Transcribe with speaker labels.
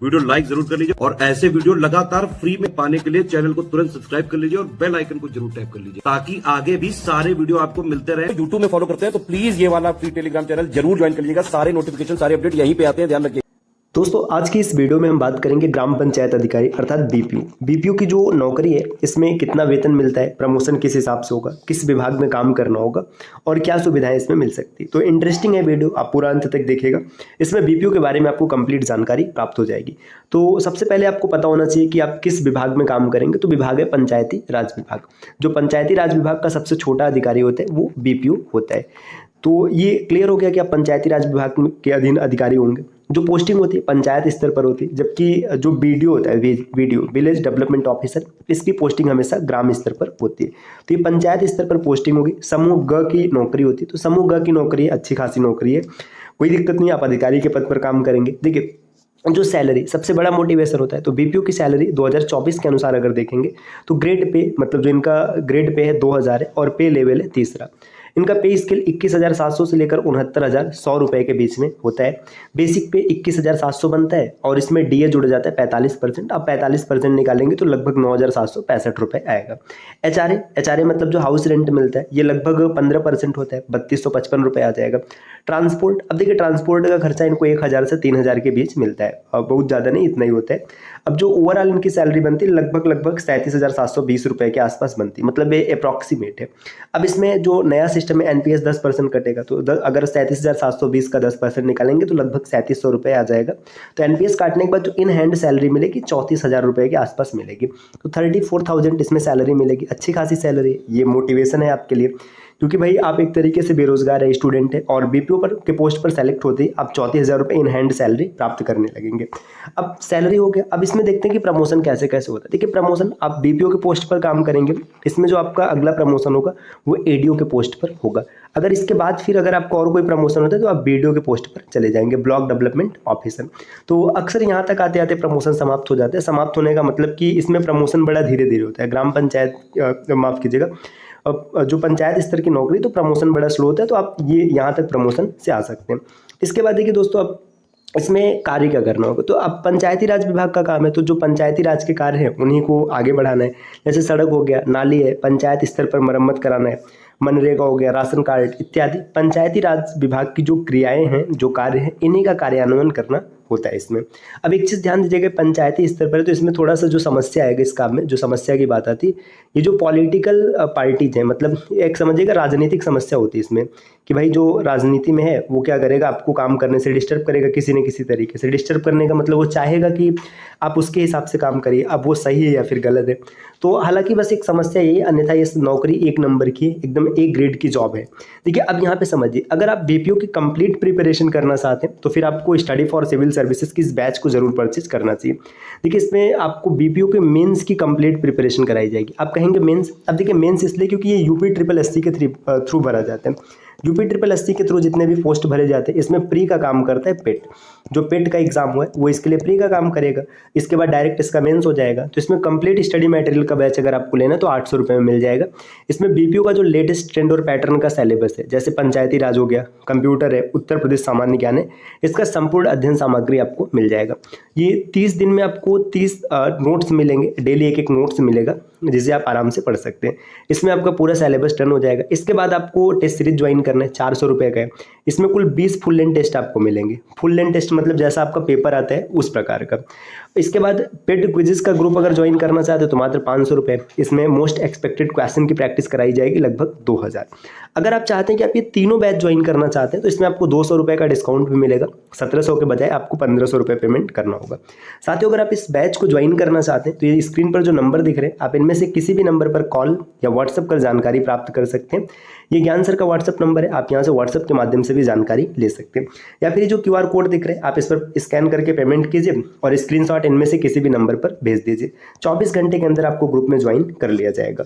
Speaker 1: Video like जरूर कर लीजिए और ऐसे वीडियो लगातार फ्री में पाने के लिए चैनल को तुरंत सब्सक्राइब कर लीजिए और बेल आइकन को जरूर टैप कर लीजिए ताकि आगे भी सारे वीडियो आपको मिलते रहे। यूट्यूब में फॉलो करते हैं तो प्लीज ये वाला फ्री टेलीग्राम चैनल जरूर ज्वाइन कर लीजिएगा। सारे नोटिफिकेशन सारे अपडेट यहीं पे आते हैं, ध्यान रखिए।
Speaker 2: दोस्तों आज की इस वीडियो में हम बात करेंगे ग्राम पंचायत अधिकारी अर्थात बीपीओ। बीपीओ की जो नौकरी है इसमें कितना वेतन मिलता है, प्रमोशन किस हिसाब से होगा, किस विभाग में काम करना होगा और क्या सुविधाएं इसमें मिल सकती है। तो इंटरेस्टिंग है वीडियो, आप पूरा अंत तक देखिएगा। इसमें बीपीओ के बारे में आपको कंप्लीट जानकारी प्राप्त हो जाएगी। तो सबसे पहले आपको पता होना चाहिए कि आप किस विभाग में काम करेंगे। तो विभाग है पंचायती राज विभाग। जो पंचायती राज विभाग का सबसे छोटा अधिकारी होता है वो बीपीओ होता है। तो ये क्लियर हो गया कि आप पंचायती राज विभाग के अधीन अधिकारी होंगे। जो पोस्टिंग होती है पंचायत स्तर पर होती है, जबकि जो बीडीओ होता है बीडीओ विलेज डेवलपमेंट ऑफिसर, इसकी पोस्टिंग हमेशा ग्राम स्तर पर होती है। तो ये पंचायत स्तर पर पोस्टिंग होगी। समूह ग की नौकरी होती है। तो समूह ग की नौकरी है, अच्छी खासी नौकरी है, कोई दिक्कत नहीं, आप अधिकारी के पद पर काम करेंगे। देखिए जो सैलरी सबसे बड़ा मोटिवेशन होता है, तो बीपीओ की सैलरी 2024 के अनुसार अगर देखेंगे तो ग्रेड पे, मतलब जो इनका ग्रेड पे है 2000 है और पे लेवल है तीसरा। इनका पे स्केल 21,700 से लेकर 69,100 रुपए के बीच में होता है। बेसिक पे 21,700 बनता है और इसमें डीए जुड़ जाता है 45%। आप 45% निकालेंगे तो लगभग 9,765 रुपए आएगा। एचआरए मतलब जो हाउस रेंट मिलता है ये लगभग 15% होता है, 3,255 रुपए आ जाएगा। ट्रांसपोर्ट, अब देखिए ट्रांसपोर्ट का खर्चा इनको 1,000 से 3,000 के बीच मिलता है, बहुत ज़्यादा नहीं, इतना ही होता है। अब जो ओवरऑल इनकी सैलरी बनती है लगभग 37,720 रुपए के आसपास बनती है, मतलब ये अप्रॉक्सीमेट है। अब इसमें जो नया सिस्टम में एनपीएस 10% कटेगा, तो अगर 37,720 का 10% निकालेंगे तो लगभग 3,700 रुपए आ जाएगा। तो एनपीएस काटने के बाद जो इन हैंड सैलरी मिलेगी 34,000 रुपए के आसपास मिलेगी। तो 34,000 इसमें सैलरी मिलेगी, अच्छी खासी सैलरी। ये मोटिवेशन है आपके लिए, क्योंकि भाई आप एक तरीके से बेरोजगार है, स्टूडेंट है और बीपीओ पर के पोस्ट पर सेलेक्ट होते ही आप 34,000 रुपये इन हैंड सैलरी प्राप्त करने लगेंगे। अब सैलरी हो गया। अब इसमें देखते हैं कि प्रमोशन कैसे कैसे होता है। देखिए प्रमोशन, आप बीपीओ के पोस्ट पर काम करेंगे, इसमें जो आपका अगला प्रमोशन होगा वो एडीओ के पोस्ट पर होगा। अगर इसके बाद फिर अगर आपको और कोई प्रमोशन होता है तो आप बीडीओ के पोस्ट पर चले जाएंगे, ब्लॉक डेवलपमेंट ऑफिसर। तो अक्सर यहाँ तक आते आते प्रमोशन समाप्त हो जाते हैं। समाप्त होने का मतलब कि इसमें प्रमोशन बड़ा धीरे धीरे होता है। ग्राम पंचायत, माफ कीजिएगा, जो पंचायत स्तर की नौकरी, तो प्रमोशन बड़ा स्लो होता है। तो आप ये यहाँ तक प्रमोशन से आ सकते हैं। इसके बाद देखिए दोस्तों, अब इसमें कार्य क्या करना होगा। तो अब पंचायती राज विभाग का काम है, तो जो पंचायती राज के कार्य हैं उन्हीं को आगे बढ़ाना है। जैसे सड़क हो गया, नाली है, पंचायत स्तर पर मरम्मत कराना है, मनरेगा हो गया, राशन कार्ड इत्यादि पंचायती राज विभाग की जो क्रियाएं हैं, जो कार्य हैं, इन्हीं का कार्यान्वयन करना होता है इसमें। अब एक चीज़ ध्यान दीजिएगा, पंचायती स्तर पर तो इसमें थोड़ा सा जो समस्या आएगा इस काम में, जो समस्या की बात आती है, ये जो पॉलिटिकल पार्टीज हैं, मतलब एक समझिएगा राजनीतिक समस्या होती है इसमें, कि भाई जो राजनीति में है वो क्या करेगा, आपको काम करने से डिस्टर्ब करेगा किसी न किसी तरीके से। डिस्टर्ब करने का मतलब वो चाहेगा कि आप उसके हिसाब से काम करिए, अब वो सही है या फिर गलत है। तो हालांकि बस एक समस्या यही है, अन्यथा ये नौकरी एक नंबर की, एकदम एक ग्रेड की जॉब है। देखिए अब यहाँ पे समझिए, अगर आप बीपीओ की कंप्लीट प्रिपरेशन करना चाहते हैं तो फिर आपको स्टडी फॉर सिविल सर्विसेज की इस बैच को जरूर परचेज करना चाहिए। देखिए इसमें आपको बीपीओ के मेंस की कंप्लीट प्रिपरेशन कराई जाएगी। आप कहेंगे मेंस, अब देखिए मेंस इसलिए क्योंकि ये यूपी ट्रिपल एससी के थ्रू भरा जाता है। यूपी ट्रिपल एससी के थ्रू जितने भी पोस्ट भरे जाते हैं इसमें प्री का काम करता है पेट। जो पेट का एग्जाम हुआ है वो इसके लिए प्री का काम करेगा, इसके बाद डायरेक्ट इसका मेंस हो जाएगा। तो इसमें कंप्लीट स्टडी मटेरियल का बैच अगर आपको लेना तो 800 रुपये में मिल जाएगा। इसमें बीपीओ का जो लेटेस्ट ट्रेंड और पैटर्न का सिलेबस है, जैसे पंचायती राज हो गया, कंप्यूटर है, उत्तर प्रदेश सामान्य ज्ञान है, इसका संपूर्ण अध्ययन सामग्री आपको मिल जाएगा। ये 30 दिन में आपको 30 नोट्स मिलेंगे, डेली एक नोट्स मिलेगा जिसे आप आराम से पढ़ सकते हैं। इसमें आपका पूरा सिलेबस टर्न हो जाएगा। इसके बाद आपको टेस्ट सीरीज ज्वाइन करना है, 400 रुपये का है। इसमें कुल 20 फुल लेंथ टेस्ट आपको मिलेंगे। फुल लेंथ टेस्ट मतलब जैसा आपका पेपर आता है उस प्रकार का। इसके बाद पेड क्विज़ेस का ग्रुप अगर ज्वाइन करना चाहते हो तो मात्र 500 रुपये। इसमें मोस्ट एक्सपेक्टेड क्वेश्चन की प्रैक्टिस कराई जाएगी, लगभग 2000। अगर आप चाहते हैं कि आप ये तीनों बैच ज्वाइन करना चाहते हैं तो इसमें आपको 200 रुपये का डिस्काउंट भी मिलेगा। 1700 के बजाय आपको 1500 रुपये पेमेंट करना होगा। साथ ही अगर आप इस बैच को ज्वाइन करना चाहते हैं तो ये स्क्रीन पर जो नंबर दिख रहे हैं, आप इनमें से किसी भी नंबर पर कॉल या व्हाट्सएप कर जानकारी प्राप्त कर सकते हैं। ये ज्ञान सर का व्हाट्सएप नंबर है, आप यहाँ से व्हाट्सएप के माध्यम से भी जानकारी ले सकते हैं। या फिर जो QR कोड दिख रहे हैं आप इस पर स्कैन करके पेमेंट कीजिए और स्क्रीनशॉट इनमें से किसी भी नंबर पर भेज दीजिए। 24 घंटे के अंदर आपको ग्रुप में ज्वाइन कर लिया जाएगा।